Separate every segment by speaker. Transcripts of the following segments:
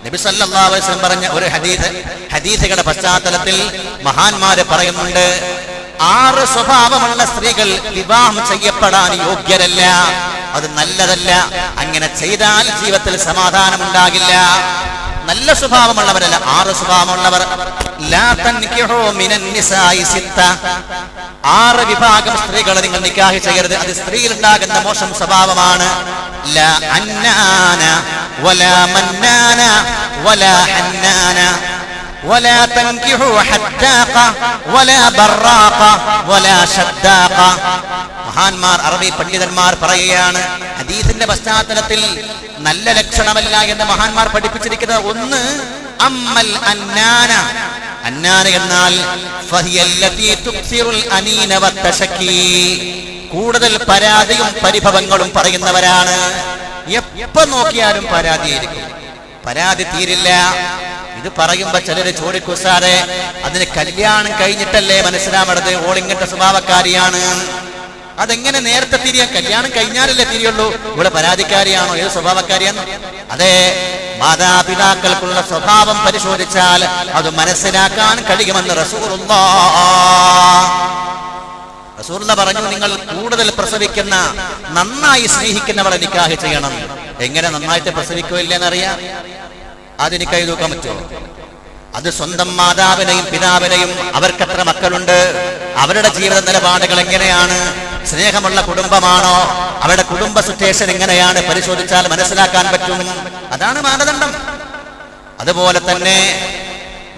Speaker 1: നബി സല്ലല്ലാഹു അലൈഹി വസല്ലം പറഞ്ഞ ഒരു ഹദീസുകളുടെ പശ്ചാത്തലത്തിൽ മഹാന്മാര് പറയുന്നുണ്ട്, 6 സ്വഭാവമുള്ള സ്ത്രീകൾ വിവാഹം ചെയ്യപ്പെടാൻ യോഗ്യരല്ല, അത് നല്ലതല്ല. അങ്ങനെ ചെയ്താൽ ജീവിതത്തിൽ സമാധാനം ഉണ്ടാകില്ല. നല്ല സ്വഭാവമുള്ളവരല്ല, 6 സ്വഭാവമുള്ളവർ. ലാ തൻകിഹു മിനൻ നിസാഇ സിത്ത, 6 വിഭാഗം സ്ത്രീകളെ നിങ്ങൾ നിക്കാഹ് ചെയ്യരുത്. അത് സ്ത്രീയിൽ ഉണ്ടാകുന്ന മോശം സ്വഭാവമാണ്. ലാ അന്നാന വലാ മന്നാന വലാ ഹന്നാന ولا تنكحوا حداقة ولا براقة ولا شداقة. മഹാന്മാർ അറബി പണ്ഡിതന്മാർ പറയുകയാണ്, ഹദീസിന്റെ പശ്ചാത്തലത്തിൽ നല്ല ലക്ഷണമല്ല എന്ന് മഹാന്മാർ പഠിപ്പിച്ചിരിക്കുന്നത്. ഒന്ന്, അമ്മൽ അന്നാന. അന്നാന എന്നാൽ ഫഹിയല്ലതി തുക്സിറുൽ അനീന വത്തശക്കി, കൂടുതൽ പരാതിയും പരിഭവങ്ങളും പറയുന്നവരാണ്. എപ്പോ നോക്കിയാലും പരാതിയായിരിക്കും, പരാതി തീരില്ല. ഇത് പറയുമ്പോ ചിലര് ചോദിക്കുസാറെ, അതിന് കല്യാണം കഴിഞ്ഞിട്ടല്ലേ മനസ്സിലാവണത് ഓൾ ഇങ്ങനത്തെ സ്വഭാവക്കാരിയാണ്. അതെങ്ങനെ നേരത്തെ തിരിയാൻ? കല്യാണം കഴിഞ്ഞാലല്ലേ തിരിയുള്ളൂ. ഇവിടെ പരാതിക്കാരിയാണോ, ഏത് സ്വഭാവക്കാരിയാണോ? അതെ, മാതാപിതാക്കൾക്കുള്ള സ്വഭാവം പരിശോധിച്ചാൽ അത് മനസ്സിലാക്കാൻ കഴിയുമെന്ന് റസൂലുള്ളാഹി പറഞ്ഞു, നിങ്ങൾ കൂടുതൽ പ്രസവിക്കുന്ന, നന്നായി സ്നേഹിക്കുന്നവളെ നിക്കാഹ് ചെയ്യണം. എങ്ങനെ നന്നായിട്ട് പ്രസവിക്കുകയില്ലെന്നറിയാം? അതെനിക്ക് കൈ തൂക്കാൻ പറ്റുമോ? അത് സ്വന്തം മാതാവിനെയും പിതാവിനെയും, അവർക്കെത്ര മക്കളുണ്ട്, അവരുടെ ജീവിത നിലപാടുകൾ എങ്ങനെയാണ്, സ്നേഹമുള്ള കുടുംബമാണോ, അവരുടെ കുടുംബ സിറ്റുവേഷൻ എങ്ങനെയാണ് പരിശോധിച്ചാൽ മനസ്സിലാക്കാൻ പറ്റും. അതാണ് മാനദണ്ഡം. അതുപോലെ തന്നെ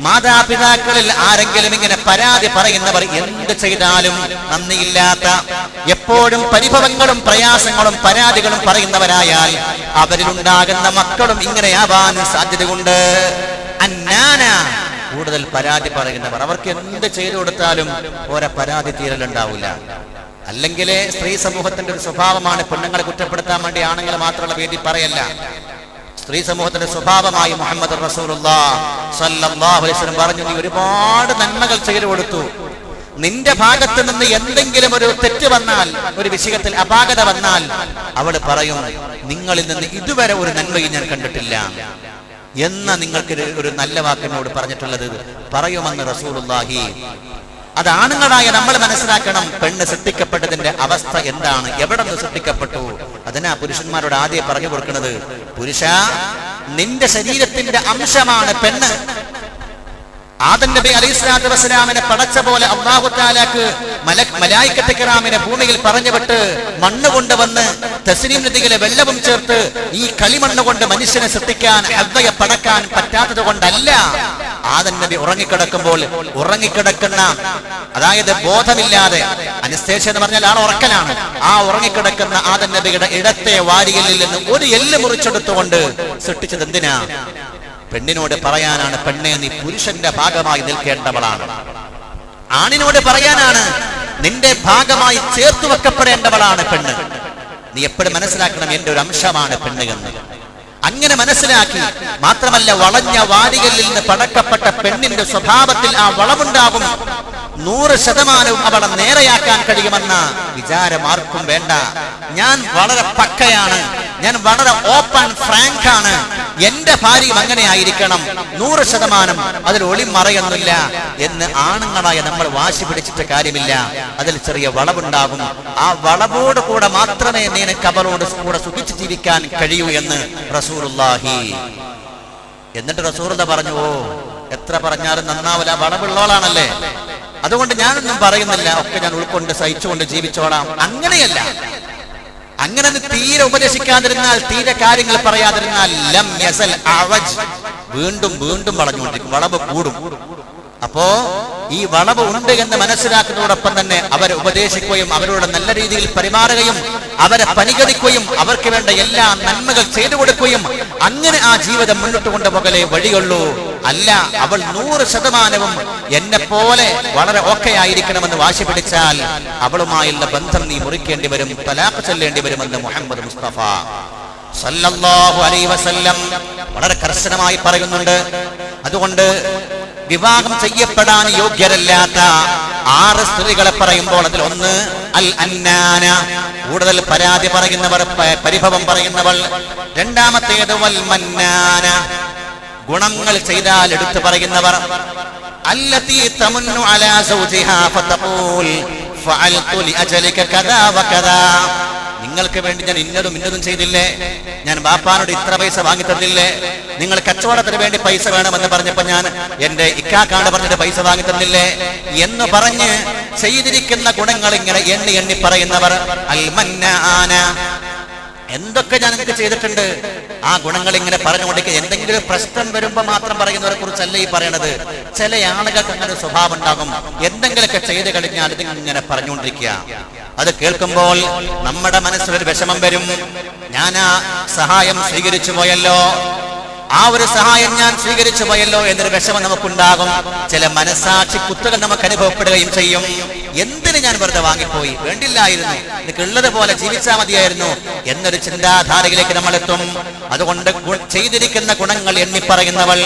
Speaker 1: മാതാപിതാക്കളിൽ ആരെങ്കിലും ഇങ്ങനെ പരാതി പറയുന്നവർ, എന്ത് ചെയ്താലും നന്ദിയില്ലാത്ത, എപ്പോഴും പരിഭവങ്ങളും പ്രയാസങ്ങളും പരാതികളും പറയുന്നവരായാൽ അവരിലുണ്ടാകുന്ന മക്കളും ഇങ്ങനെയാവാൻ സാധ്യതയുണ്ട്. അന്നാന, കൂടുതൽ പരാതി പറയുന്നവർ, അവർക്ക് എന്ത് ചെയ്തു കൊടുത്താലും ഓരോ പരാതി തീരലുണ്ടാവില്ല. അല്ലെങ്കിൽ സ്ത്രീ സമൂഹത്തിന്റെ ഒരു സ്വഭാവമാണ്, പെണ്ണുങ്ങളെ കുറ്റപ്പെടുത്താൻ വേണ്ടി ആണുങ്ങൾ മാത്രമുള്ള വേദി പറയല്ല, സ്ത്രീ സമൂഹത്തിന്റെ സ്വഭാവമായി മുഹമ്മദ് റസൂലുള്ളാഹി സ്വല്ലല്ലാഹു അലൈഹി വസല്ലം പറഞ്ഞു, നീ ഒരുപാട് നന്മകൾ ചെയ്തു കൊടുത്തു, നിന്റെ ഭാഗത്ത് നിന്ന് എന്തെങ്കിലും ഒരു തെറ്റ് വന്നാൽ, ഒരു വിഷയത്തിൽ അപാകത വന്നാൽ, അവള് പറയും, നിങ്ങളിൽ നിന്ന് ഇതുവരെ ഒരു നന്മയും ഞാൻ കണ്ടിട്ടില്ല എന്ന നിങ്ങൾക്ക് ഒരു നല്ല വാക്കിനോട് പറഞ്ഞിട്ടുള്ളത് പറയുമെന്ന് റസൂലുള്ളാഹി. അത് ആണുങ്ങളായ നമ്മൾ മനസ്സിലാക്കണം, പെണ്ണ് സൃഷ്ടിക്കപ്പെട്ടതിന്റെ അവസ്ഥ എന്താണ്, എവിടെ നിന്ന് സൃഷ്ടിക്കപ്പെട്ടു. അതിനാ പുരുഷന്മാരോട് ആദ്യം പറഞ്ഞു കൊടുക്കുന്നത്, പുരുഷ, നിന്റെ ശരീരത്തിന്റെ അംശമാണ് പെണ്ണ്. ആദം നബി അലൈഹിസ്സലാത്തു വസ്സലാമിനെ പടച്ച പോലെ അല്ലാഹു തആലക്ക് മലായികത്തെ കിറാമിനെ ഭൂമിയിൽ പറഞ്ഞുവിട്ട് മണ്ണ് കൊണ്ടുവന്ന് തസ്നീം നദിയിലെ വെള്ളവും ചേർത്ത് ഈ കളിമണ്ണ് കൊണ്ട് മനുഷ്യനെ സൃഷ്ടിക്കാൻ, ഹവ്വയെ പടക്കാൻ പറ്റാത്തത് കൊണ്ടല്ല. ആദം നബി ഉറങ്ങിക്കിടക്കുന്ന, അതായത് ബോധമില്ലാതെ, അനസ്തേഷ്യ എന്ന് പറഞ്ഞാൽ ആൾ ഉറക്കലാണ്, ആ ഉറങ്ങിക്കിടക്കുന്ന ആദം നബിയുടെ ഇടത്തെ വാരിയലിൽ നിന്ന് ഒരു എല്ല് മുറിച്ചെടുത്തുകൊണ്ട് സൃഷ്ടിച്ചത് എന്തിനാ? പെണ്ണിനോട് പറയാനാണ്, പെണ്ണെ നീ പുരുഷന്റെ ഭാഗമായി നിൽക്കേണ്ടവളാണ്. ആണിനോട് പറയാനാണ്, നിന്റെ ഭാഗമായി ചേർത്ത് വെക്കപ്പെടേണ്ടവളാണ് പെണ്ണ്. നീ എപ്പോഴും മനസ്സിലാക്കണം, എന്റെ ഒരു അംശമാണ് പെണ്ണ് എന്ന്. അങ്ങനെ മനസ്സിലാക്കി, മാത്രമല്ല വളഞ്ഞ വാരികളിൽ നിന്ന് പടക്കപ്പെട്ട പെണ്ണിന്റെ സ്വഭാവത്തിൽ ആ വളവുണ്ടാകും. 100% അവളെ നേരെയാക്കാൻ കഴിയുമെന്ന വിചാരം ആർക്കും വേണ്ട. ഞാൻ വളരെ പക്കയാണ്, ഞാൻ വളരെ ഓപ്പൺ ഫ്രാങ്ക് ആണ്, എന്റെ ഭാര്യയും അങ്ങനെ ആയിരിക്കണം, 100% അതിൽ ഒളിമറയൊന്നുമില്ല എന്ന് ആണുങ്ങളായ നമ്മൾ വാശി പിടിച്ചിട്ട് കാര്യമില്ല. അതിൽ ചെറിയ വളവുണ്ടാകും. ആ വളവോട് കൂടെ മാത്രമേ നിനക്ക് അവളോട് കൂടെ സുഖിച്ച് ജീവിക്കാൻ കഴിയൂ എന്ന് റസൂലുള്ളാഹി. എന്നിട്ട് റസൂലുള്ളാഹി പറഞ്ഞു, ഓ എത്ര പറഞ്ഞാലും നന്നാവില്ല, വളവുള്ളോളാണല്ലേ, അതുകൊണ്ട് ഞാനൊന്നും പറയുന്നില്ല, ഒക്കെ ഞാൻ ഉൾക്കൊണ്ട് സഹിച്ചുകൊണ്ട് ജീവിച്ചോളാം. അങ്ങനെയല്ല. അങ്ങനെ തീരെ ഉപദേശിക്കാതിരുന്നാൽ, തീരെ കാര്യങ്ങൾ പറയാതിരുന്നാൽ, ലം യസൽ അവജ്, വീണ്ടും വീണ്ടും വളഞ്ഞുകൊണ്ടിരിക്കും, വളവ് കൂടും. അപ്പോ ഈ വളവ് ഉണ്ട് എന്ന് മനസ്സിലാക്കുന്നതോടൊപ്പം തന്നെ അവരെ ഉപദേശിക്കുകയും അവരോട് നല്ല രീതിയിൽ പെരുമാറുകയും അവരെ പരിഗണിക്കുകയും അവർക്ക് വേണ്ട എല്ലാ നന്മകൾ ചെയ്തു കൊടുക്കുകയും അങ്ങനെ ആ ജീവിതം മുന്നോട്ട് കൊണ്ടുപോകലേ വഴിയുള്ളൂ. അല്ല, അവൾ 100% എന്നെ പോലെ വളരെ ഓക്കെ ആയിരിക്കണമെന്ന് വാശി പിടിച്ചാൽ അവളുമായുള്ള ബന്ധം നീ മുറിക്കേണ്ടി വരും, തലാഖ് ചൊല്ലേണ്ടി വരുമെന്ന് മുഹമ്മദ് മുസ്തഫ സല്ലല്ലാഹു അലൈഹി വസല്ലം വളരെ കർശനമായി പറയുന്നുണ്ട്. അതുകൊണ്ട് വിവാഹം ചെയ്യപ്പെടാൻ യോഗ്യരല്ലാത്ത 6 സ്ത്രീകളെ പറയുമ്പോൾ അതിൽ ഒന്ന് അൽ അന്നാന, കൂടുതൽ പരാതി പറയുന്നവർ, പരിഭവം പറയുന്നവൾ. രണ്ടാമത്തേത് വൽ മന്നാന, ഗുണങ്ങൾ ചെയ്താൽ എടുത്തു പറയുന്നവർ, അല്ലതീ തമുന്നു അലാ സൗജിഹാ ഫതഖൂൽ ഫഅൽതു ലിഅജലിക കദാ വകദാ, നിങ്ങൾക്ക് വേണ്ടി ഞാൻ ഇന്നതും ഇന്നതും ചെയ്തില്ലേ, ഞാൻ ബാപ്പാനോട് ഇത്ര പൈസ വാങ്ങി തന്നില്ലേ, നിങ്ങൾ കച്ചവടത്തിന് വേണ്ടി പൈസ വേണമെന്ന് പറഞ്ഞപ്പോ ഞാൻ എന്റെ ഇക്കാക്കാണ്ട് പറഞ്ഞിട്ട് പൈസ വാങ്ങി തന്നില്ലേ എന്ന് പറഞ്ഞ് ചെയ്തിരിക്കുന്ന ഗുണങ്ങൾ ഇങ്ങനെ എണ്ണി എണ്ണി പറയുന്നവർ, അൽ മന്നാന, എന്തൊക്കെ ഞാൻ നിങ്ങൾക്ക് ചെയ്തിട്ടുണ്ട്, ആ ഗുണങ്ങൾ ഇങ്ങനെ പറഞ്ഞുകൊണ്ടിരിക്കുക. എന്തെങ്കിലും പ്രശ്നം വരുമ്പോ മാത്രം പറയുന്നവരെ കുറിച്ചല്ല ഈ പറയണത്. ചില ആളുകൾക്ക് അങ്ങനെ സ്വഭാവം ഉണ്ടാകും, എന്തെങ്കിലുമൊക്കെ ചെയ്ത് കഴിഞ്ഞാൽ ഇതിങ്ങനെ പറഞ്ഞുകൊണ്ടിരിക്കുക. അത് കേൾക്കുമ്പോൾ നമ്മുടെ മനസ്സിലൊരു വിഷമം വരും. ഞാൻ ആ സഹായം സ്വീകരിച്ചു പോയല്ലോ, ആ ഒരു സഹായം ഞാൻ സ്വീകരിച്ചു പോയല്ലോ എന്നൊരു വിഷമം നമുക്കുണ്ടാകും. ചില മനസാക്ഷി കുത്തുകൾ നമുക്ക് അനുഭവപ്പെടുകയും ചെയ്യും. എന്തിന് ഞാൻ വെറുതെ വാങ്ങിപ്പോയി, വേണ്ടില്ലായിരുന്നു, എനിക്ക് ഉള്ളത് പോലെ ജീവിച്ചാൽ മതിയായിരുന്നു എന്നൊരു ചിന്താധാരയിലേക്ക് നമ്മൾ എത്തും. അതുകൊണ്ട് ചെയ്തിരിക്കുന്ന ഗുണങ്ങൾ എണ്ണി പറയുന്നവൾ.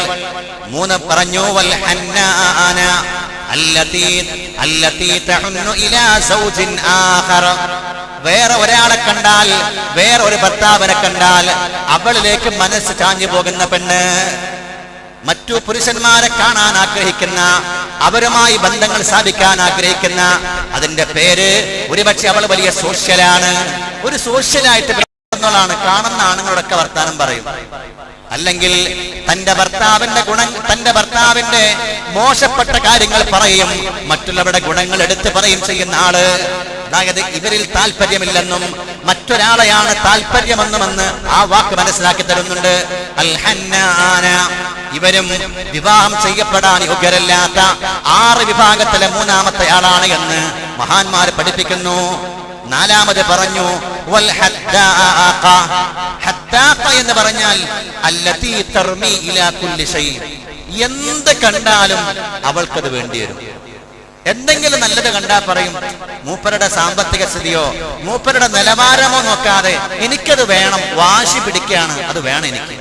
Speaker 1: 3 പറഞ്ഞു, വൽ ഹന്നാന അല്ലതീ തഹുന്നു ഇലാ സൗജിൻ ആഖർ, വേറെ ഒരാളെ കണ്ടാൽ, വേറെ ഒരു ഭർത്താവിനെ കണ്ടാൽ അവളിലേക്ക് മനസ്സ് ചാഞ്ഞു പോകുന്ന പെണ്ണ്, മറ്റു പുരുഷന്മാരെ കാണാൻ ആഗ്രഹിക്കുന്ന, അവരുമായി ബന്ധങ്ങൾ സ്ഥാപിക്കാൻ ആഗ്രഹിക്കുന്ന, അതിന്റെ പേര് ഒരുപക്ഷെ അവൾ വലിയ സോഷ്യലാണ്. ഒരു സോഷ്യലായിട്ട് കാണുന്ന ആണുങ്ങളോടൊക്കെ വർത്താനം പറയും. അല്ലെങ്കിൽ തന്റെ ഭർത്താവിന്റെ മോശപ്പെട്ട കാര്യങ്ങൾ പറയും, മറ്റുള്ളവരുടെ ഗുണങ്ങൾ എടുത്തു പറയും ചെയ്യുന്ന ആള്. അതായത് ഇവരിൽ താല്പര്യമില്ലെന്നും മറ്റൊരാളെയാണ് താല്പര്യമെന്നുമെന്ന് ആ വാക്ക് മനസ്സിലാക്കി തരുന്നുണ്ട്. അൽ ഹന്നാന, ഇവരും വിവാഹം ചെയ്യപ്പെടാൻ യോഗ്യരല്ലാത്ത 6 വിഭാഗത്തിലെ 3ാമത്തെ ആളാണ് എന്ന് മഹാന്മാർ പഠിപ്പിക്കുന്നു. 4ാമത് പറഞ്ഞു, വൽ ഹദ്ദാഖ, ഹദ്ദാഖ എന്ന് പറഞ്ഞാൽ അല്ലതീ തർമി ഇലാ കുല്ലി ഷൈ, എന്ത് കണ്ടാലും അവൾക്കത് വേണ്ടി വരും. എന്തെങ്കിലും നല്ലത് കണ്ടാൽ പറയും, മൂപ്പരുടെ സാമ്പത്തിക സ്ഥിതിയോ മൂപ്പരുടെ നിലവാരമോ നോക്കാതെ എനിക്കത് വേണം, വാശി പിടിക്കുകയാണ്, അത് വേണം എനിക്ക്.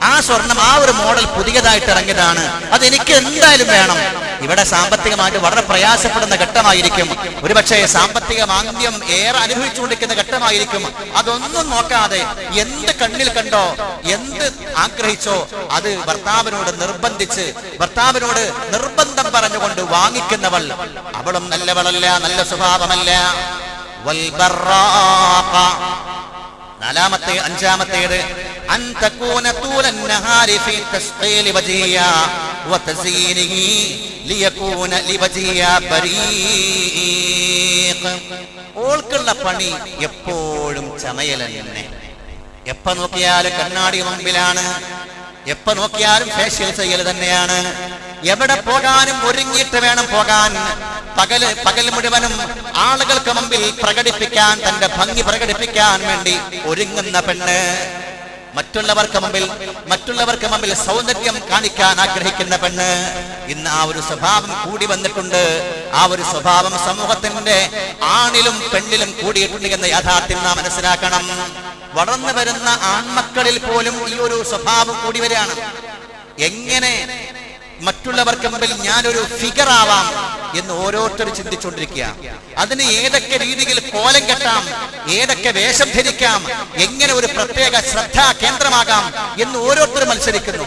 Speaker 1: ആ സ്വർണം, ആ ഒരു മോഡൽ പുതിയതായിട്ട് ഇറങ്ങിയതാണ്, അത് എനിക്ക് എന്തായാലും വേണം. ഇവിടെ സാമ്പത്തികമായിട്ട് വളരെ പ്രയാസപ്പെടുന്ന ഘട്ടമായിരിക്കും, ഒരുപക്ഷെ സാമ്പത്തിക മാന്ദ്യം ഏറെ അനുഭവിച്ചുകൊണ്ടിരിക്കുന്ന ഘട്ടമായിരിക്കും. അതൊന്നും നോക്കാതെ എന്ത് കണ്ണിൽ കണ്ടോ, എന്ത് ആഗ്രഹിച്ചോ അത് ഭർത്താവിനോട് നിർബന്ധം പറഞ്ഞുകൊണ്ട് വാങ്ങിക്കുന്നവൾ, അവളും നല്ലവളല്ല, നല്ല സ്വഭാവമല്ല. വൽ ബറാഖ, 5ാമത്തേത് അൻ തകൂന തൂലൻ നഹാരി ഫീ തസ്ഖീൽ വജ്ഹിഹാ വതസീനിഹി ലിയകൂന ലിവജ്ഹിഹാ ബരീഖ്, ഓൾക്കുള്ള പണി എപ്പോഴും ചമയലന്നെ. എപ്പോ നോക്കിയാലും കണ്ണാടി മുമ്പിലാണ്, എപ്പോ നോക്കിയാലും ഫേഷ്യൽ ചെയ്യൽ തന്നെയാണ്. എവിടെ പോകാനും ഒരുങ്ങിയിട്ട് വേണം പോകാൻ. പകൽ മുഴുവനും ആളുകൾക്ക് മുമ്പിൽ പ്രകടിപ്പിക്കാൻ, തന്റെ ഭംഗി പ്രകടിപ്പിക്കാൻ വേണ്ടി ഒരുങ്ങുന്ന പെണ്ണ്, മറ്റുള്ളവർക്ക് മുമ്പിൽ സൗന്ദര്യം കാണിക്കാൻ ആഗ്രഹിക്കുന്ന പെണ്ണ്. ഇന്ന് ആ ഒരു സ്വഭാവം കൂടി വന്നിട്ടുണ്ട്. ആ ഒരു സ്വഭാവം സമൂഹത്തിന്റെ ആണിലും പെണ്ണിലും കൂടിയിട്ടുണ്ട് എന്ന യാഥാർത്ഥ്യം നാം മനസ്സിലാക്കണം. വളർന്നു വരുന്ന ആൺമക്കളിൽ പോലും ഈ ഒരു സ്വഭാവം കൂടി വരികയാണ്. എങ്ങനെ മറ്റുള്ളവർക്ക് മുമ്പിൽ ഞാനൊരു ഫിഗർ ആവാം എന്ന് ഓരോരുത്തരും ചിന്തിച്ചുകൊണ്ടിരിക്കുക. അതിന് ഏതൊക്കെ രീതിയിൽ കോലം കെട്ടാം, ഏതൊക്കെ വേഷം ധരിക്കാം, എങ്ങനെ ഒരു പ്രത്യേക ശ്രദ്ധാ കേന്ദ്രമാകാം എന്ന് ഓരോരുത്തരും മത്സരിക്കുന്നു.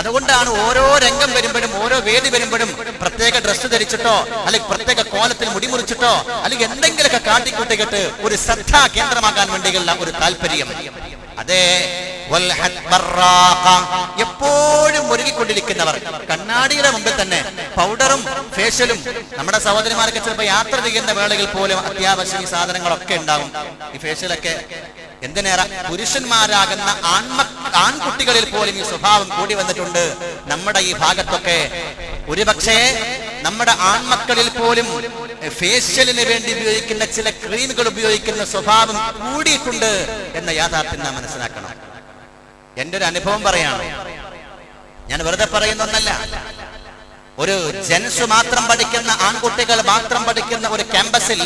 Speaker 1: അതുകൊണ്ടാണ് ഓരോ രംഗം വരുമ്പോഴും, ഓരോ വേദി വരുമ്പോഴും പ്രത്യേക ഡ്രസ്സ് ധരിച്ചിട്ടോ അല്ലെങ്കിൽ പ്രത്യേക കോലത്തിൽ മുടിമുറിച്ചിട്ടോ അല്ലെങ്കിൽ എന്തെങ്കിലുമൊക്കെ കാട്ടിക്കൂട്ടിക്കിട്ട് ഒരു ശ്രദ്ധാ കേന്ദ്രമാകാൻ വേണ്ടിയുള്ള ഒരു താല്പര്യം. അതെ, എപ്പോഴും ഒരുങ്ങിക്കൊണ്ടിരിക്കുന്നവർ, കണ്ണാടിയുടെ മുമ്പിൽ തന്നെ പൗഡറും ഫേഷ്യലും. നമ്മുടെ സഹോദരിമാരൊക്കെ ചിലപ്പോൾ യാത്ര ചെയ്യുന്ന വേളയിൽ പോലും അത്യാവശ്യം ഈ സാധനങ്ങളൊക്കെ ഉണ്ടാവും. ഈ ഫേഷ്യലൊക്കെ എന്തിനേറെ പുരുഷന്മാരാകുന്ന ആൺകുട്ടികളിൽ പോലും ഈ സ്വഭാവം കൂടി വന്നിട്ടുണ്ട്. നമ്മുടെ ഈ ഭാഗത്തൊക്കെ ഒരുപക്ഷേ നമ്മുടെ ആൺമക്കളിൽ പോലും ഫേഷ്യലിന് വേണ്ടി ഉപയോഗിക്കുന്ന ചില ക്രീമുകൾ ഉപയോഗിക്കുന്ന സ്വഭാവം കൂടിയിട്ടുണ്ട് എന്ന യാഥാർത്ഥ്യം നാം മനസ്സിലാക്കണം. എന്റെ ഒരു അനുഭവം പറയാണ്, ഞാൻ വെറുതെ പറയുന്നൊന്നല്ല. ഒരു ജെൻസ് മാത്രം പഠിക്കുന്ന, ആൺകുട്ടികൾ മാത്രം പഠിക്കുന്ന ഒരു ക്യാമ്പസിൽ,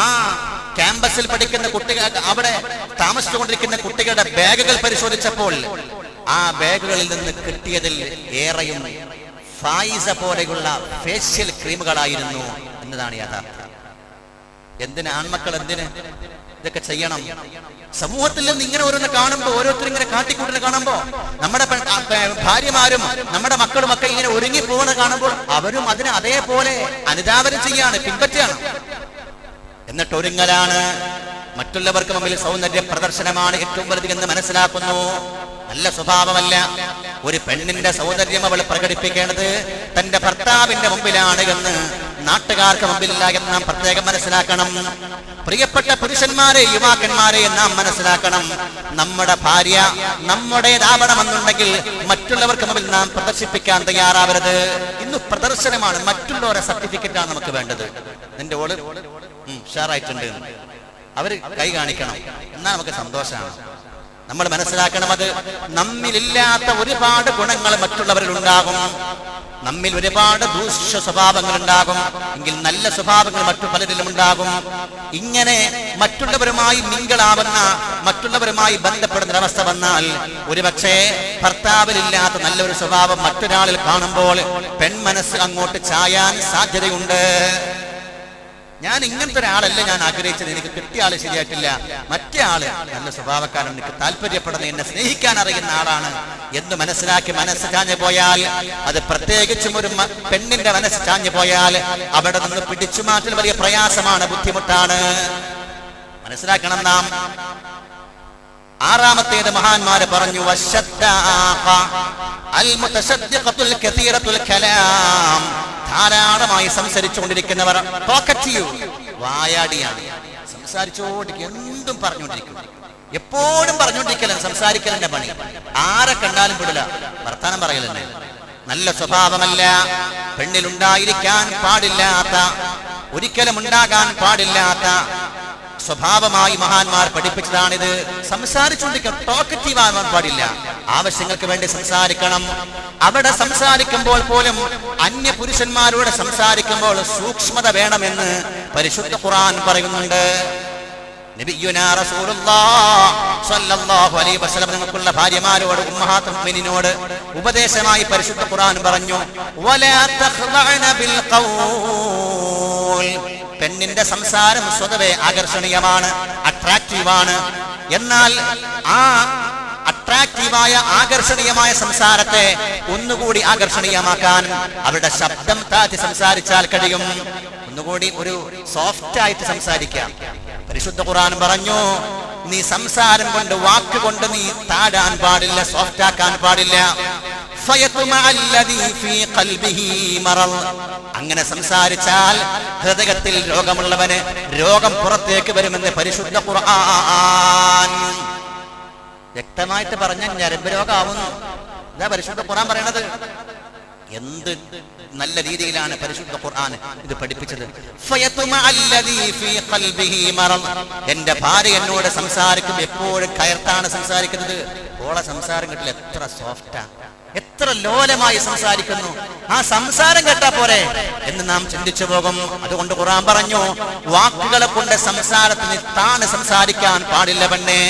Speaker 1: ആ ക്യാമ്പസിൽ പഠിക്കുന്ന കുട്ടികൾ, അവിടെ താമസിച്ചുകൊണ്ടിരിക്കുന്ന കുട്ടികളുടെ ബാഗുകൾ പരിശോധിച്ചപ്പോൾ ആ ബാഗുകളിൽ നിന്ന് കിട്ടിയതിൽ ഏറെയും ഫായിസ പോലെയുള്ള ഫേഷ്യൽ ക്രീമുകളായിരുന്നു എന്നതാണ് യാഥാർത്ഥ്യം. എന്തിന് ആൺമക്കൾ, എന്തിന് ഇതൊക്കെ ചെയ്യണം. സമൂഹത്തിൽ നിന്ന് ഇങ്ങനെ ഓരോന്ന് കാണുമ്പോൾ, ഓരോരുത്തരും ഇങ്ങനെ കാട്ടിക്കൂട്ടുന്നത് കാണുമ്പോൾ, നമ്മുടെ ഭാര്യമാരും നമ്മുടെ മക്കളും ഒക്കെ ഇങ്ങനെ ഒരുങ്ങി പോകുന്നത് കാണുമ്പോൾ അവരും അതിനെ അതേപോലെ അനുധാവനം ചെയ്യാണ്, പിൻപറ്റുകയാണ്. എന്നിട്ട് ഒരുങ്ങലാണ്. മറ്റുള്ളവർക്ക് മുമ്പിൽ സൗന്ദര്യ പ്രദർശനമാണ് ഏറ്റവും വലുതെന്ന് മനസ്സിലാക്കുന്നു. നല്ല സ്വഭാവമല്ല. ഒരു പെണ്ണിന്റെ സൗന്ദര്യം അവൾ പ്രകടിപ്പിക്കേണ്ടത് തന്റെ ഭർത്താവിന്റെ മുമ്പിലാണ് എന്ന് നാട്ടുകാർക്ക് മുമ്പിലില്ല എന്ന് നാം പ്രത്യേകം മനസ്സിലാക്കണം. പ്രിയപ്പെട്ട പുരുഷന്മാരെ, യുവാക്കന്മാരെ നാം മനസ്സിലാക്കണം. നമ്മുടെ ഭാര്യ നമ്മുടേതാവണമെന്നുണ്ടെങ്കിൽ മറ്റുള്ളവർക്ക് മുമ്പിൽ നാം പ്രദർശിപ്പിക്കാൻ തയ്യാറാവരുത്. ഇന്ന് പ്രദർശനമാണ്, മറ്റുള്ളവരെ സർട്ടിഫിക്കറ്റാണ് നമുക്ക് വേണ്ടത്. നിന്റെ ഓള് ഉഷാറായിട്ടുണ്ട്, അവര് കൈ കാണിക്കണം, എന്നാൽ നമുക്ക് സന്തോഷമാണ്. നമ്മൾ മനസ്സിലാക്കണം, അത് നമ്മിലില്ലാത്ത ഒരുപാട് ഗുണങ്ങൾ മറ്റുള്ളവരിൽ ഉണ്ടാകും. നമ്മിൽ ഒരുപാട് ദൂഷ്യ സ്വഭാവങ്ങൾ ഉണ്ടാകും, എങ്കിൽ നല്ല സ്വഭാവങ്ങൾ മറ്റു പലരിലും ഉണ്ടാകും. ഇങ്ങനെ മറ്റുള്ളവരുമായി മിങ്കിളാവുന്ന, മറ്റുള്ളവരുമായി ബന്ധപ്പെടുന്ന അവസ്ഥ വന്നാൽ ഒരുപക്ഷെ ഭർത്താവിലില്ലാത്ത നല്ലൊരു സ്വഭാവം മറ്റൊരാളിൽ കാണുമ്പോൾ പെൺമനസ്സ് അങ്ങോട്ട് ചായാൻ സാധ്യതയുണ്ട്. ഞാൻ ഇങ്ങനത്തെ ഒരാളല്ല ഞാൻ ആഗ്രഹിച്ചത്, എനിക്ക് കിട്ടിയ ആള് ശരിയായിട്ടില്ല, മറ്റേ ആള് നല്ല സ്വഭാവക്കാരൻ, എനിക്ക് താല്പര്യപ്പെടുന്ന, എന്നെ സ്നേഹിക്കാൻ അറിയുന്ന ആളാണ് എന്ന് മനസ്സിലാക്കി മനസ്സ് ചാഞ്ഞു പോയാൽ, അത് പ്രത്യേകിച്ചും ഒരു പെണ്ണിന്റെ മനസ്സ് ചാഞ്ഞു പോയാൽ അവിടെ നിന്ന് പിടിച്ചു മാറ്റൽ വലിയ പ്രയാസമാണ്, ബുദ്ധിമുട്ടാണ്. മനസ്സിലാക്കണം നാം. ആറാമത്തേത് മഹാന്മാര് പറഞ്ഞു, ധാരാളമായി സംസാരിച്ചുകൊണ്ടിരിക്കുന്നവർ, വായാടിയാണ്, സംസാരിച്ചുകൊണ്ടിരിക്കും, എന്തും പറഞ്ഞുകൊണ്ടിരിക്കും, എപ്പോഴും പറഞ്ഞുകൊണ്ടിരിക്കലാണ്, സംസാരിക്കലെന്നെ പണി. ആരെ കണ്ടാലും വിടില്ല, വർത്താനം പറയലെന്നെ. നല്ല സ്വഭാവമല്ല, പെണ്ണിലുണ്ടായിരിക്കാൻ പാടില്ലാത്ത, ഒരിക്കലും ഉണ്ടാകാൻ പാടില്ലാത്ത സ്വഭാവമായി മഹാന്മാർ പഠിപ്പിച്ചതാണിത്. സംസാരിച്ചുകൊണ്ടിരിക്കാൻ, ടോക്കറ്റീവ് ആവാൻ പാടില്ല. ആവശ്യങ്ങൾക്ക് വേണ്ടി സംസാരിക്കണം. അവിടെ സംസാരിക്കുമ്പോൾ പോലും അന്യ പുരുഷന്മാരോട് സംസാരിക്കുമ്പോൾ സൂക്ഷ്മത വേണമെന്ന് പരിശുദ്ധ ഖുർആൻ പറയുന്നുണ്ട്. നബിയുനാ റസൂലുള്ളാഹി സ്വല്ലല്ലാഹു അലൈഹി വസല്ലം നമുക്കുള്ള ഭാര്യമാരോട്, ഉമ്മഹാത്തുൽ മുഅ്മിനീനോട് ഉപദേശമായി പരിശുദ്ധ ഖുർആൻ പറഞ്ഞു, വലാ തഖ്ളഅന ബിൽ ഖൗൽ. പെണ്ണിന്റെ സംസാരം സ്വതവേ ആകർഷണീയമാണ്, അട്രാക്റ്റീവാണ്. എന്നാൽ ആ അട്രാക്റ്റീവായ, ആകർഷണീയമായ സംസാരത്തെ ഒന്നുകൂടി ആകർഷണീയമാക്കാൻ അവരുടെ ശബ്ദം താഴ്ത്തി സംസാരിച്ചാൽ കഴിയും. ഒന്നുകൂടി ഒരു സോഫ്റ്റ് ആയിട്ട് സംസാരിക്കാം. പരിശുദ്ധ ഖുർആൻ പറഞ്ഞു, നീ സംസാരം കൊണ്ട്, വാക്കുകൊണ്ട് നീ താഴാൻ പാടില്ല, സോഫ്റ്റ് ആക്കാൻ പാടില്ല. അങ്ങനെ സംസാരിച്ചാൽ ഹൃദയത്തിൽ രോഗമുള്ളവന് രോഗം പുറത്തേക്ക് വരുമെന്ന് പരിശുദ്ധ ഖുർആൻ വ്യക്തമായിട്ട് പറഞ്ഞ ഞരമ്പ് രോഗമാവുന്നു. ഇതാ പരിശുദ്ധ ഖുർആൻ പറയണത്. എന്ത് നല്ല രീതിയിലാണ് പരിശുദ്ധ ഖുർആൻ ഇത് പഠിപ്പിച്ചത്. എന്റെ ഭാര്യ എന്നോട് സംസാരിക്കുമ്പോൾ എപ്പോഴും കയർത്താണ് സംസാരിക്കുന്നത്. ഓളെ സംസാരം കേട്ടില്ല, എത്ര സോഫ്റ്റാ, എത്ര ലോലമായി സംസാരിക്കുന്നു, ആ സംസാരം കേട്ടാ പോരെ എന്ന് നാം ചിന്തിച്ചു പോകും. അതുകൊണ്ട് ഖുർആൻ പറഞ്ഞു, വാക്കുകളെ കൊണ്ട് സംസാരത്തിന് താണ് സംസാരിക്കാൻ പാടില്ല പെണ്ണേ.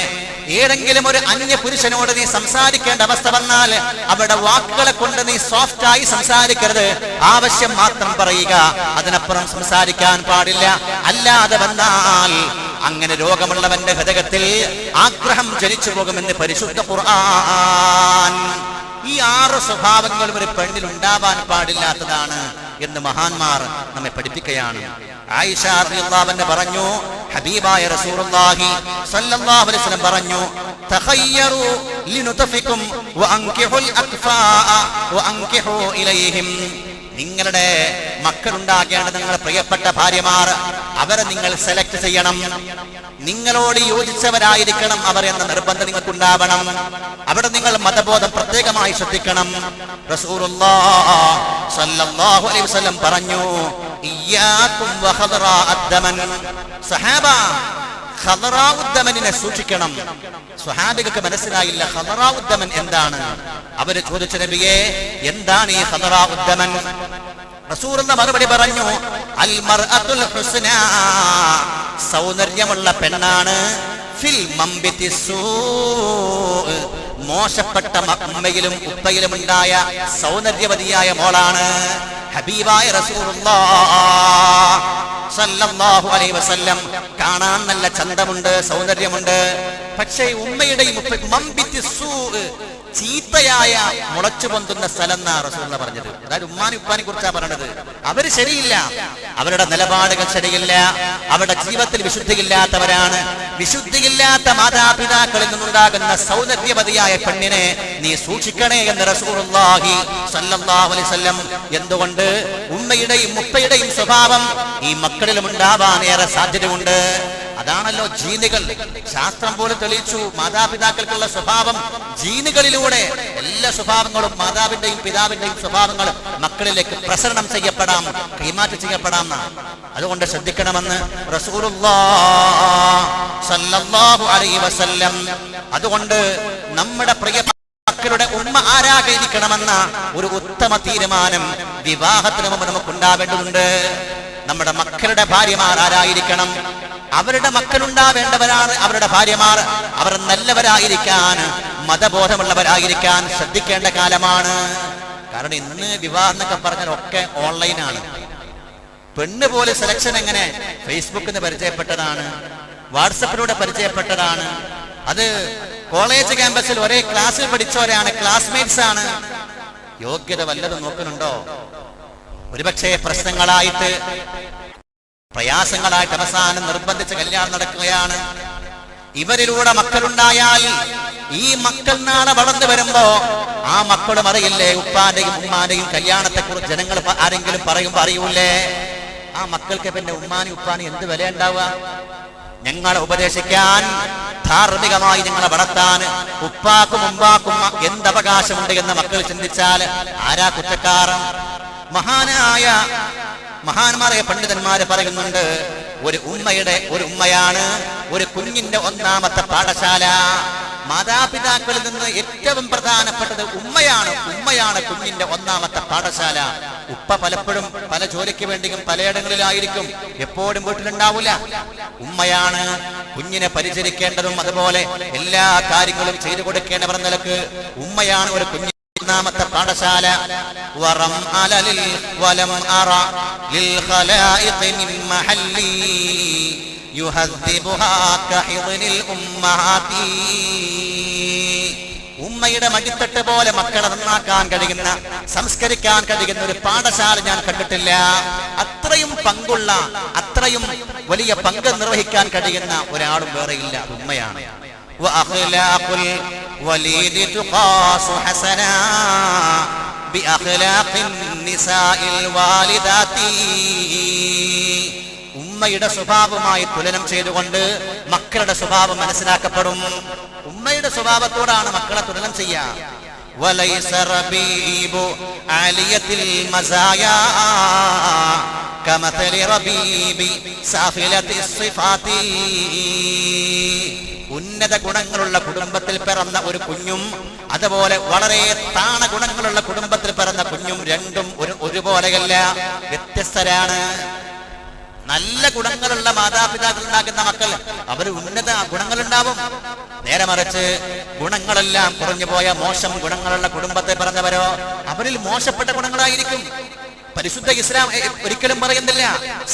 Speaker 1: ഏതെങ്കിലും ഒരു അന്യ പുരുഷനോട് നീ സംസാരിക്കേണ്ട അവസ്ഥ വന്നാൽ അവിടെ വാക്കുകളെ കൊണ്ട് നീ സോഫ്റ്റായി സംസാരിക്കരുത്, ആവശ്യം മാത്രം പറയുക, അതിനപ്പുറം സംസാരിക്കാൻ പാടില്ല. അല്ലാതെ വന്നാൽ അങ്ങനെ രോഗമുള്ളവന്റെ ഹൃദയത്തിൽ ആഗ്രഹം ജനിച്ചു പോകുമെന്ന് പരിശുദ്ധ ഖുർആൻ. ഈ 6 സ്വഭാവങ്ങളും ഒരു പെണ്ണിൽ ഉണ്ടാവാൻ പാടില്ലാത്തതാണ് എന്ന് മഹാന്മാർ നമ്മെ പഠിപ്പിക്കുകയാണ്. ആയിഷ റളിയല്ലാഹു അൻഹ പറഞ്ഞു, ഹബീബായ റസൂലുള്ളാഹി സ്വല്ലല്ലാഹു അലൈഹി വസല്ലം പറഞ്ഞു, തഖയ്യറു ലിനുതഫികും വഅൻകിഹുൽ അക്ഫാഅ വഅൻകിഹു ഇലൈഹിം. നിങ്ങളുടെ മക്കളുണ്ടാകേണ്ട നിങ്ങളുടെ പ്രിയപ്പെട്ട ഭാര്യമാർ, അവരെ നിങ്ങൾ സെലക്ട് ചെയ്യണം. നിങ്ങളോട് യോജിച്ചവരായിരിക്കണം അവർ എന്ന നിർബന്ധം നിങ്ങൾക്കുണ്ടാവണം. അവിടെ നിങ്ങൾ മതബോധം പ്രത്യേകമായി ശ്രദ്ധിക്കണം. റസൂലുള്ളാഹി സ്വല്ലല്ലാഹു അലൈഹി വസല്ലം പറഞ്ഞു, ഇയ്യാകും വഖദറാഅദ്ദമൻ. സഹാബ, ഖദറാഉദ്ദമനെ സൂക്ഷിക്കണം. സ്വഹാബികൾക്ക് മനസ്സിലായില്ല ഖദറാഉദ്ദമൻ എന്താണ്. അവര് ചോദിച്ച നബിയെ, എന്താണ് ഈ ഖദറാഉദ്ദമൻ? റസൂലുള്ള മറുപടി പറഞ്ഞു, അൽ മർഅത്തുൽ ഹുസ്നാ, സൗന്ദര്യമുള്ള പെണ്ണാണ്, ഫിൽ മംബിതി സൂ, മോശപ്പെട്ട ഉമ്മയിലും ഉപ്പയിലും ഉണ്ടായ സൗന്ദര്യവതിയായ മോളാണ്. ഹബീബായ റസൂലുള്ളാഹ് സല്ലല്ലാഹു അലൈഹി വസല്ലം കാണാൻ നല്ല ചന്തമുണ്ട്, സൗന്ദര്യമുണ്ട്. പക്ഷേ ഉമ്മയുടെയും ചീത്തയായ മുളച്ചു പൊന്തുന്ന സ്ഥലം എന്നാ റസൂലുള്ളാഹി പറഞ്ഞത്. അതായത് ഉമ്മാനും ഉപ്പാനെ കുറിച്ചാ പറഞ്ഞത്. അവര് ശരിയില്ല, അവരുടെ നിലപാടുകൾ ശരിയില്ല, അവരുടെ ജീവിതത്തിൽ വിശുദ്ധിയില്ലാത്തവരാണ്. വിശുദ്ധിയില്ലാത്ത മാതാപിതാക്കളിൽ നിന്നുണ്ടാകുന്ന സൗന്ദര്യവതിയായ പെണ്ണിനെ നീ സൂക്ഷിക്കണേ എന്ന് റസൂലുള്ളാഹി സ്വല്ലല്ലാഹു അലൈഹി വസല്ലം. എന്തുകൊണ്ട്? ഉമ്മയുടെയും ഉപ്പയുടെയും സ്വഭാവം ഈ മക്കളിലും ഉണ്ടാവാൻ ഏറെ സാധ്യതയുണ്ട്. അതാണല്ലോ ജീനുകൾ. ശാസ്ത്രം പോലും തെളിയിച്ചു, മാതാപിതാക്കൾക്കുള്ള സ്വഭാവം ജീനുകളിലൂടെ എല്ലാ സ്വഭാവങ്ങളും മാതാവിന്റെയും പിതാവിന്റെയും സ്വഭാവങ്ങൾ മക്കളിലേക്ക് പ്രസരണം ചെയ്യപ്പെടാം, കൈമാറ്റം ചെയ്യപ്പെടാം. അതുകൊണ്ട് ശ്രദ്ധിക്കണമെന്ന് റസൂലുള്ളാഹി സ്വല്ലല്ലാഹു അലൈഹി വസല്ലം. അതുകൊണ്ട് നമ്മുടെ പ്രിയ മക്കളുടെ ഉമ്മ ആരായിരിക്കണമെന്ന ഒരു ഉത്തമ തീരുമാനം വിവാഹത്തിന് മുമ്പ് നമുക്കുണ്ടാവേണ്ടതുണ്ട്. നമ്മുടെ മക്കളുടെ ഭാര്യമാർ ആരായിരിക്കണം? അവരുടെ മക്കളുണ്ടാവേണ്ടവരാണ് അവരുടെ ഭാര്യമാർ. അവർ നല്ലവരായിരിക്കാൻ, മതബോധമുള്ളവരായിരിക്കാൻ ശ്രദ്ധിക്കേണ്ട കാലമാണ്. കാരണം ഇന്ന് വിവാഹം എന്നൊക്കെ പറഞ്ഞാൽ ഒക്കെ ഓൺലൈനാണ്. പെണ്ണ് പോലെ സെലക്ഷൻ എങ്ങനെ? ഫേസ്ബുക്കിൽ നിന്ന് പരിചയപ്പെട്ടതാണ്, വാട്സപ്പിലൂടെ പരിചയപ്പെട്ടതാണ്. അത് കോളേജ് ക്യാമ്പസിൽ ഒരേ ക്ലാസ്സിൽ പഠിച്ചവരാണ്, ക്ലാസ്മേറ്റ്സ് ആണ്. യോഗ്യത വല്ലതും നോക്കുന്നുണ്ടോ? ഒരുപക്ഷെ പ്രശ്നങ്ങളായിട്ട്, പ്രയാസങ്ങളായിട്ട് അവസാനം നിർബന്ധിച്ച് കല്യാണം നടക്കുകയാണ്. ഇവരിലൂടെ മക്കളുണ്ടായാൽ ഈ മക്കൾ നാളെ വളർന്നു വരുമ്പോ ആ മക്കളും അറിയില്ലേ ഉപ്പാന്റെയും ഉമ്മാന്റെയും കല്യാണത്തെ കുറിച്ച് ജനങ്ങൾ ആരെങ്കിലും പറയുമ്പോ അറിയൂലേ? ആ മക്കൾക്ക് പിന്നെ ഉമ്മാനും ഉപ്പാനും എന്ത് വില ഉണ്ടാവുക? ഞങ്ങളെ ഉപദേശിക്കാൻ, ധാർമ്മികമായി ഞങ്ങളെ വളർത്താൻ ഉപ്പാക്കും ഉമ്മാക്കും എന്തവകാശമുണ്ട് എന്ന് മക്കൾ ചിന്തിച്ചാൽ ആരാ കുറ്റക്കാരൻ? മഹാന്മാരായ പണ്ഡിതന്മാര് പറയുന്നുണ്ട്, ഒരു ഉമ്മയാണ് ഒരു കുഞ്ഞിന്റെ ഒന്നാമത്തെ പാഠശാല. മാതാപിതാക്കളിൽ നിന്ന് ഏറ്റവും പ്രധാനപ്പെട്ടത് ഉമ്മയാണ് കുഞ്ഞിന്റെ ഒന്നാമത്തെ പാഠശാല. ഉപ്പ പലപ്പോഴും പല ജോലിക്ക് വേണ്ടിയും പലയിടങ്ങളിലായിരിക്കും, എപ്പോഴും വീട്ടിലുണ്ടാവില്ല. ഉമ്മയാണ് കുഞ്ഞിനെ പരിചരിക്കേണ്ടതും അതുപോലെ എല്ലാ കാര്യങ്ങളും ചെയ്തു കൊടുക്കേണ്ടവർ നിലക്ക് ഉമ്മയാണ് ഒരു കുഞ്ഞിന്റെ ഒന്നാമത്തെ പാഠശാല. വറം അലലിൽ വലം അറ ലിൽ ഖലായിഖി മിൻ മഹല്ലി യുഹദ്ദിബുഹാ കഹിദ്നിൽ ഉമ്മഹാതി. ഉമ്മയുടെ മടിത്തട്ട് പോലെ മക്കളെ നന്നാക്കാൻ കഴിയുന്ന, സംസ്കരിക്കാൻ കഴിയുന്ന ഒരു പാഠശാല ഞാൻ കണ്ടിട്ടില്ല. അത്രയും പങ്കുള്ള, അത്രയും വലിയ പങ്ക് നിർവഹിക്കാൻ കഴിയുന്ന ഒരാളും വേറെയില്ല. ഉമ്മയാണ്. وأخلاق الوليد تقاس حسنا بأخلاق النساء الوالدات. ഉമ്മയുടെ സ്വഭാവമായി തുലനം ചെയ്തുകൊണ്ട് മക്കളുടെ സ്വഭാവം മനസ്സിലാക്കപ്പെടും. ഉമ്മയുടെ സ്വഭാവത്തോടാണ് മക്കളെ തുലനം ചെയ്യുക. وليس ربيب عالية المزايا كمثل ربيب سافلة الصفات. ഉന്നത ഗുണങ്ങളുള്ള കുടുംബത്തിൽ പിറന്ന ഒരു കുഞ്ഞും അതുപോലെ വളരെ താണ ഗുണങ്ങളുള്ള കുടുംബത്തിൽ പിറന്ന കുഞ്ഞും രണ്ടും ഒരുപോലെയല്ല, വ്യത്യസ്തരാണ്. നല്ല ഗുണങ്ങളുള്ള മാതാപിതാക്കൾ ഉണ്ടാക്കുന്ന മക്കൾ അവർ ഉന്നത ഗുണങ്ങളുണ്ടാവും. നേരെ മറിച്ച് ഗുണങ്ങളെല്ലാം കുറഞ്ഞു പോയ മോശം ഗുണങ്ങളുള്ള കുടുംബത്തിൽ പിറന്നവരോ അവരിൽ മോശപ്പെട്ട ഗുണങ്ങളായിരിക്കും. പരിശുദ്ധ ഇസ്ലാം ഒരിക്കലും പറയുന്നില്ല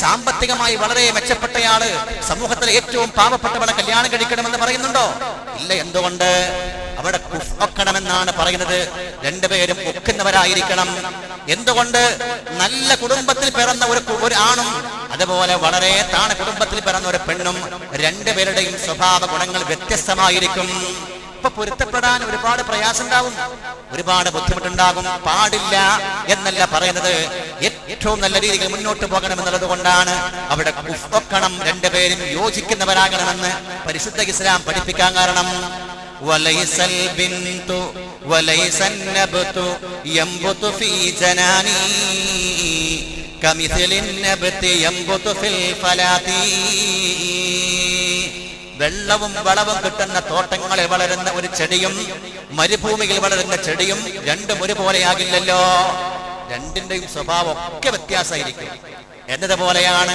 Speaker 1: സാമ്പത്തികമായി വളരെ മെച്ചപ്പെട്ടയാള് സമൂഹത്തിലെ ഏറ്റവും പാവപ്പെട്ടവളെ കല്യാണം കഴിക്കണമെന്ന് പറയുന്നുണ്ടോ? ഇല്ല. എന്തുകൊണ്ട്? അവിടെ ഒക്കണമെന്നാണ് പറയുന്നത്. രണ്ടുപേരും ഒക്കുന്നവരായിരിക്കണം. എന്തുകൊണ്ട്? നല്ല കുടുംബത്തിൽ പിറന്ന ഒരു ആണും അതുപോലെ വളരെ താണ കുടുംബത്തിൽ പിറന്ന ഒരു പെണ്ണും രണ്ടുപേരുടെയും സ്വഭാവ ഗുണങ്ങൾ വ്യത്യസ്തമായിരിക്കും. ഇപ്പൊ പൊരുത്തപ്പെടാൻ ഒരുപാട് പ്രയാസം ഉണ്ടാവും, ഒരുപാട് ബുദ്ധിമുട്ടുണ്ടാകും. പാടില്ല എന്നല്ല പറയുന്നത്, ഏറ്റവും നല്ല രീതിയിൽ മുന്നോട്ട് പോകണമെന്നുള്ളത് കൊണ്ടാണ് അവിടെ ഒക്കണം, രണ്ടുപേരും യോജിക്കുന്നവരാകണമെന്ന് പരിശുദ്ധ ഇസ്ലാം പഠിപ്പിക്കാൻ കാരണം. വലൈസൽ ബിന്തു വലൈസൻ നബ്തു യംബുതു ഫീ ജനാനി കമിഥലിൻ നബ്തി യംബുതു ഫിൽ ഫലാതി. വെള്ളവും വളവും കിട്ടുന്ന തോട്ടങ്ങളിൽ വളരുന്ന ഒരു ചെടിയും മരുഭൂമിയിൽ വളരുന്ന ചെടിയും രണ്ടും ഒരുപോലെയാകില്ലല്ലോ. രണ്ടിന്റെയും സ്വഭാവം ഒക്കെ വ്യത്യാസമായിരിക്കും. എന്നതുപോലെയാണ്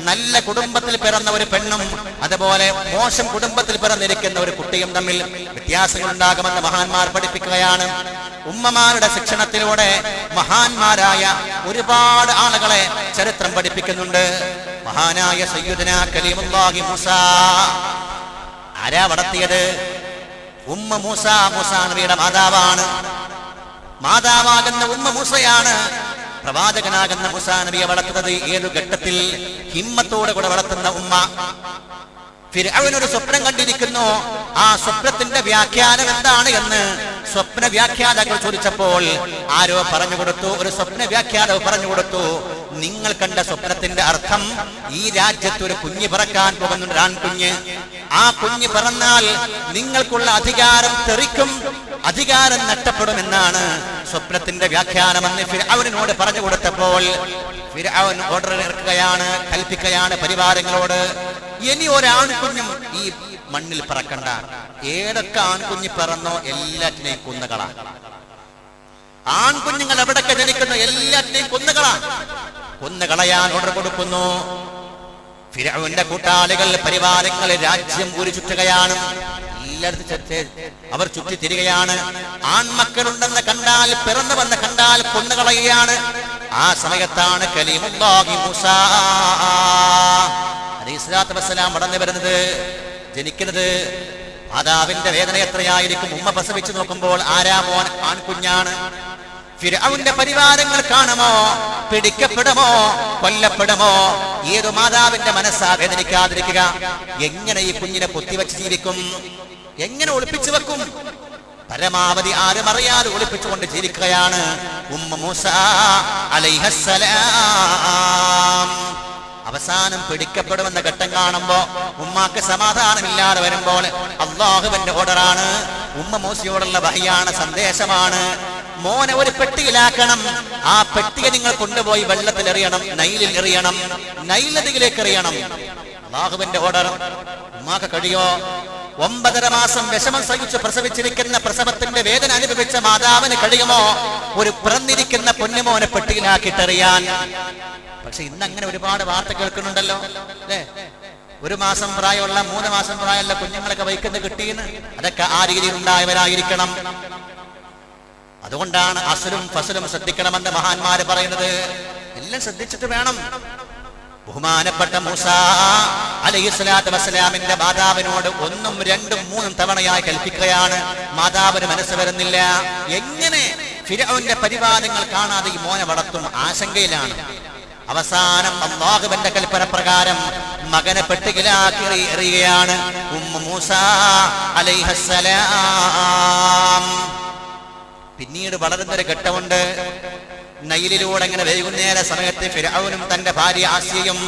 Speaker 1: നല്ല കുടുംബത്തിൽ പിറന്ന ഒരു പെണ്ണും അതുപോലെ മോശം കുടുംബത്തിൽ പിറന്നിരിക്കുന്ന ഒരു കുട്ടിയും തമ്മിൽ വ്യത്യാസങ്ങൾ ഉണ്ടാകുമെന്ന് മഹാന്മാർ പഠിപ്പിക്കുകയാണ്. ഉമ്മമാരുടെ ശിക്ഷണത്തിലൂടെ മഹാന്മാരായ ഒരുപാട് ആളുകളെ ചരിത്രം പഠിപ്പിക്കുന്നുണ്ട്. മഹാനായ സയ്യിദുനാ കലീമുല്ലാഹി മൂസ. ആരാ വളർത്തിയത്? ഉമ്മ മൂസ. മൂസാ നബിയുടെ മാതാവാണ്. മാതാവാകുന്ന ഉമ്മ മൂസയാണ് പ്രവാചകനാകുന്ന മൂസാ നബിയെ വളർത്തുന്നത്. ഏതു ഘട്ടത്തിൽ? ഹിമ്മത്തോടെ കൂടെ വളർത്തുന്ന ഉമ്മ. ഫിർഔൻ ഒരു സ്വപ്നം കണ്ടിരിക്കുന്നു. ആ സ്വപ്നത്തിന്റെ വ്യാഖ്യാനം എന്താണ് എന്ന് സ്വപ്ന വ്യാഖ്യാതാക്കൾ ചോദിച്ചപ്പോൾ ആരോ പറഞ്ഞു കൊടുത്തു. ഒരു സ്വപ്ന വ്യാഖ്യാതാവ് പറഞ്ഞു കൊടുത്തു, നിങ്ങൾ കണ്ട സ്വപ്നത്തിന്റെ അർത്ഥം ഈ രാജ്യത്ത് ഒരു കുഞ്ഞ് പിറക്കാൻ പോകുന്നുണ്ട്, ആൺകുഞ്ഞ്. ആ കുഞ്ഞ് പിറന്നാൽ നിങ്ങൾക്കുള്ള അധികാരം തെറിക്കും, അധികാരം നഷ്ടപ്പെടുമെന്നാണ് സ്വപ്നത്തിന്റെ വ്യാഖ്യാനമെന്ന് ഫിർഔനോട് പറഞ്ഞു കൊടുത്തപ്പോൾ ഫിർഔൻ ഓർഡർ ഇറക്കുകയാണ്, കൽപ്പിക്കുകയാണ് പരിവാരങ്ങളോട്, ഇനി ഒരാൺകുഞ്ഞും ഈ മണ്ണിൽ പിറക്കണ്ട. ഏതൊക്കെ ആൺകുഞ്ഞ് പിറന്നോ എല്ലാറ്റിനെയും കൊന്നുകളാ. ആൺകുഞ്ഞുങ്ങൾ എവിടൊക്കെ ജനിക്കുന്നു എല്ലാറ്റിനെയും കൊന്നുകളയാൻ ഓർഡർ കൊടുക്കുന്നു. ഫിർഔന്റെ കൂട്ടാളികൾ പരിവാരങ്ങൾ രാജ്യം ഊരി ചുറ്റുകയാണ്. അവർ ചുറ്റിത്തിരികയാണ്. ആൺമക്കളുണ്ടെന്ന് കണ്ടാൽ, പിറന്നു വന്ന് കണ്ടാൽ കൊന്നുകളയുകയാണ്. ആ സമയത്താണ് കലീമുല്ലാഹി മൂസ അലൈഹിസ്സലാത്തു വസ്സലാം വളർന്നു വരുന്നത്, ജനിക്കുന്നത്. മാതാവിന്റെ വേദന എത്രയായിരിക്കും. ഉമ്മ പ്രസവിച്ചു നോക്കുമ്പോൾ ആരാ മോൻ? ആൺകുഞ്ഞാണ്. ഫിർഔന്റെ പരിവാരങ്ങൾ കാണുമോ? പിടിക്കപ്പെടുമോ? കൊല്ലപ്പെടുമോ? ഏതു മാതാവിന്റെ മനസ്സാ വേദനിക്കാതിരിക്കുക? എങ്ങനെ ഈ കുഞ്ഞിനെ പൊത്തിവെച്ച് ജീവിക്കും? എങ്ങനെ ഒളിപ്പിച്ചു വെക്കും? പരമാവധി ആരും അറിയാതെ ഒളിപ്പിച്ചുകൊണ്ട് ജീവിക്കുകയാണ് ഉമ്മ മൂസ അലൈഹിസ്സലാം. അവസാനം പിടിക്കപ്പെടുമെന്ന ഘട്ടം കാണുമ്പോ ഉമ്മാക്ക് സമാധാനമില്ലാതെ വരുമ്പോൾ അള്ളാഹുവിന്റെ ഓർഡറാണ്, ഉമ്മ മൂസയോടുള്ള വഹിയാണ്, സന്ദേശമാണ്. മോനെ ഒരു പെട്ടിയിലാക്കണം. ആ പെട്ടിയെ നിങ്ങൾ കൊണ്ടുപോയി വെള്ളത്തിൽ എറിയണം, നൈലിൽ എറിയണം, നൈൽ നദിയിലേക്ക് എറിയണം. അള്ളാഹുവിന്റെ ഓർഡർ. ഉമ്മാക്ക് കഴിയോ? 9.5 മാസം വിഷമം സഹിച്ച് പ്രസവിച്ചിരിക്കുന്ന പ്രസവത്തിന്റെ വേദന അനുഭവിച്ച മാതാവിന് കഴിയുമോ ഒരു പിറന്നിരിക്കുന്ന പൊന്നുമോനെ പെട്ടിയിലാക്കിയിട്ടെറിയാൻ? പക്ഷെ ഇന്ന് അങ്ങനെ ഒരുപാട് വാർത്ത കേൾക്കുന്നുണ്ടല്ലോ, അല്ലേ? 1 മാസം പ്രായമുള്ള 3 മാസം പ്രായമുള്ള കുഞ്ഞുങ്ങളൊക്കെ വൈക്കുന്ന കിട്ടിയെന്ന്. അതൊക്കെ ആ രീതിയിൽ ഉണ്ടായവരായിരിക്കണം. അതുകൊണ്ടാണ് അസ്ലും ഫസ്ലും ശ്രദ്ധിക്കണമെന്ന് മഹാന്മാര് പറയുന്നത്. എല്ലാം ശ്രദ്ധിച്ചിട്ട് വേണം. ബഹുമാനപ്പെട്ട മൂസ അലൈഹിസ്സലാത്തു വസ്സലാമിന്റെ മാതാവിനോട് 1, 2, 3 തവണയായി കൽപ്പിക്കുകയാണ്. മാതാവിന് മനസ്സ് വരുന്നില്ല. എങ്ങനെ ഫിർഔന്റെ പരിവാദങ്ങൾ കാണാതെ ഈ മോനെ വളർത്തും? ആശങ്കയിലാണ്. അവസാനം അല്ലാഹുവിന്റെ കൽപ്പന പ്രകാരം മകനെ പെട്ടിയിലാക്കി എറിയുകയാണ് ഉമ്മ മൂസ അലൈഹിസ്സലാം. പിന്നീട് വളരുന്നൊരു ഘട്ടമുണ്ട്. നൈലിലൂടെ അങ്ങനെ വൈകുന്നേര സമയത്ത് ഫിർഔനും തന്റെ ഭാര്യ ആസിയയും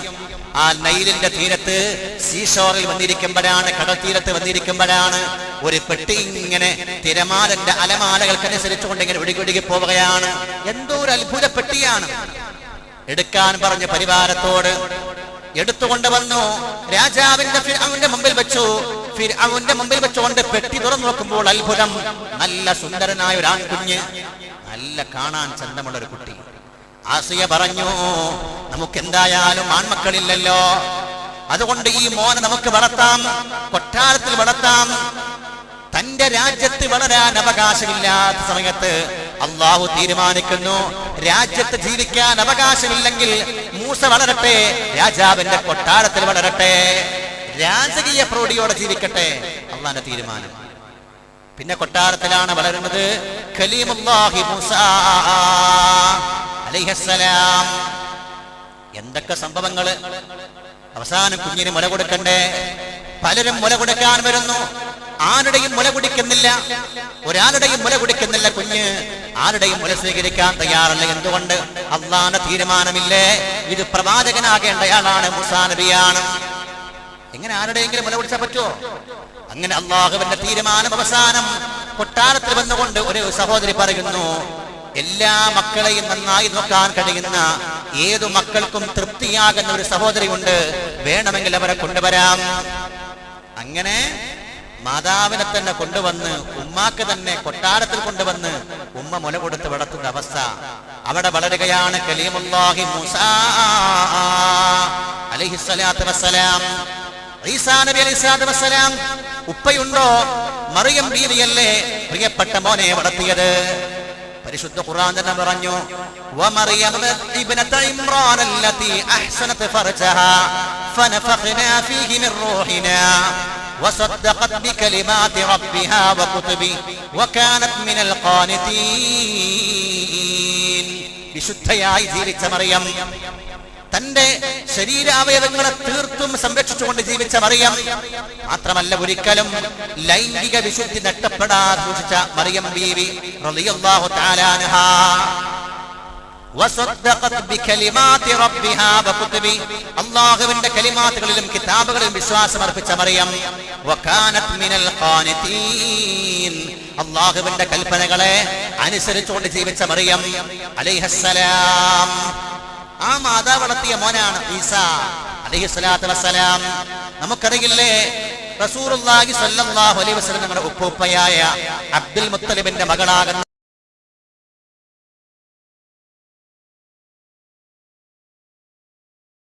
Speaker 1: ആ നൈലിന്റെ തീരത്ത് സീഷോറിൽ വന്നിരിക്കുമ്പോഴാണ്, കടൽ തീരത്ത് വന്നിരിക്കുമ്പോഴാണ് ഒരു പെട്ടി ഇങ്ങനെ തിരമാലന്റെ അലമാലകൾക്കനുസരിച്ചുകൊണ്ട് ഇങ്ങനെ ഒഴുകി പോവുകയാണ്. എന്തോ ഒരു അത്ഭുത പെട്ടിയാണ്. എടുക്കാൻ പറഞ്ഞ പരിവാരത്തോട് എടുത്തുകൊണ്ട് വന്നു. രാജാവിന്റെ ഫിർഔന്റെ മുമ്പിൽ വെച്ചു. ഫിർഔന്റെ മുമ്പിൽ വെച്ചുകൊണ്ട് പെട്ടി തുറന്നു നോക്കുമ്പോൾ അത്ഭുതം, നല്ല സുന്ദരനായ ഒരു ആൺകുഞ്ഞ്, നല്ല കാണാൻ ചന്തമുള്ള ഒരു കുട്ടി. ആസിയ പറഞ്ഞു, നമുക്ക് എന്തായാലും ആൺമക്കളില്ലല്ലോ, അതുകൊണ്ട് ഈ മോനെ നമുക്ക് വളർത്താം, കൊട്ടാരത്തിൽ വളർത്താം. തന്റെ രാജ്യത്ത് വളരാൻ അവകാശമില്ലാത്ത സമയത്ത് അള്ളാഹു തീരുമാനിക്കുന്നു, രാജ്യത്ത് ജീവിക്കാൻ അവകാശമില്ലെങ്കിൽ മൂസ വളരട്ടെ, രാജാവിന്റെ കൊട്ടാരത്തിൽ വളരട്ടെ, രാജകീയ പ്രൗഢിയോടെ ജീവിക്കട്ടെ. അള്ളാന്റെ തീരുമാനം. പിന്നെ കൊട്ടാരത്തിലാണ് വളരുന്നത് കലീമുല്ലാഹി മൂസ അലൈഹിസ്സലാം. എന്തൊക്കെ സംഭവങ്ങള്! അവസാനം കുഞ്ഞിന് മുല കൊടുക്കണ്ടേ? പലരും മുല കൊടുക്കാൻ വരുന്നു, ആരുടെയും മുല കുടിക്കുന്നില്ല, ഒരാളുടെയും മുല കുടിക്കുന്നില്ല. കുഞ്ഞ് ആരുടെയും മുല സ്വീകരിക്കാൻ തയ്യാറല്ല. എന്തുകൊണ്ട്? അള്ളാന്റെ തീരുമാനമില്ലേ? ഇത് പ്രവാചകനാകേണ്ടയാളാണ്, മൂസാ നബിയാണ്. എങ്ങനെ ആരുടെയെങ്കിലും മുല കുടിച്ചാൽ പറ്റുമോ? അങ്ങനെ അള്ളാഹുവിന്റെ തീരുമാനം. അവസാനം കൊട്ടാരത്തിൽ വന്നുകൊണ്ട് ഒരു സഹോദരി പറയുന്നു, എല്ലാ മക്കളെയും നന്നായി നോക്കാൻ കഴിയുന്ന, ഏതു മക്കൾക്കും തൃപ്തിയാകുന്ന ഒരു സഹോദരി ഉണ്ട്, വേണമെങ്കിൽ അവരെ കൊണ്ടുവരാം. അങ്ങനെ മാതാവിനെ തന്നെ കൊണ്ടുവന്ന് ഉമ്മാക്ക് തന്നെ കൊട്ടാരത്തിൽ കൊണ്ടുവന്ന് ഉമ്മ മുല കൊടുത്ത് വളർത്തുന്ന അവസ്ഥ. അവിടെ വളരുകയാണ് കലീമുല്ലാഹി മൂസ അലൈഹിസ്സലാത്തു വസ്സലാം. ഈസാ നബി അലൈഹിസ്സലാത്തു വസ്സലാം ഉപ്പയുണ്ടോ? മറിയം ബീവിയല്ലേ പ്രിയപ്പെട്ട മോനെ വളർത്തിയത്? പരിശുദ്ധ ഖുർആൻ തന്നെ പറഞ്ഞു വമറിയം ഇബ്നത ഇമ്രാൻ അല്ലതി അഹ്സനത് ഫർജഹാ ഫനഫഖനാ ഫീഹി മിൻ റൂഹിനാ വസദ്ദഖത് ബികലിമാതി റബ്ബിഹാ വകുതുബി വകാനത് മിനൽ ഖാനിതീൻ. വിശുദ്ധയായി ജീവിച്ച മറിയം, തന്റെ ശരീരാവയവങ്ങളെ തീർത്തും സംരക്ഷിച്ചുകൊണ്ട് ജീവിച്ച മറിയം, മാത്രമല്ല ഒരിക്കലും ലൈംഗിക വിശുദ്ധി നഷ്ടപ്പെടാതെ സൂക്ഷിച്ച മറിയം ബീവി റളിയല്ലാഹു തആല അൻഹാ വസദ്ദഖത് ബികലിമാതി റബ്ബിഹാ വകുതുബി, അല്ലാഹുവിന്റെ കലിമാത്തുകളിലും കിതാബുകളിലും വിശ്വാസം അർപ്പിച്ച മറിയം വകാനത് മിനൽ ഖാനിതീൻ, അല്ലാഹുവിന്റെ കൽപ്പനകളെ അനുസരിച്ചുകൊണ്ട് ജീവിച്ച മറിയം അലൈഹിസ്സലാം. ആ മാതാവ് വളർത്തിയ മോനാണ് ഈസാ അലൈഹിസ്സലാത്തു വസ്സലാം. നമുക്കറിയില്ലേ, റസൂലുള്ളാഹി സ്വല്ലല്ലാഹു അലൈഹി വസല്ലം നമ്മുടെ ഉപ്പുപ്പയായ അബ്ദുൽ മുത്തലിബിന്റെ മകളാകുന്ന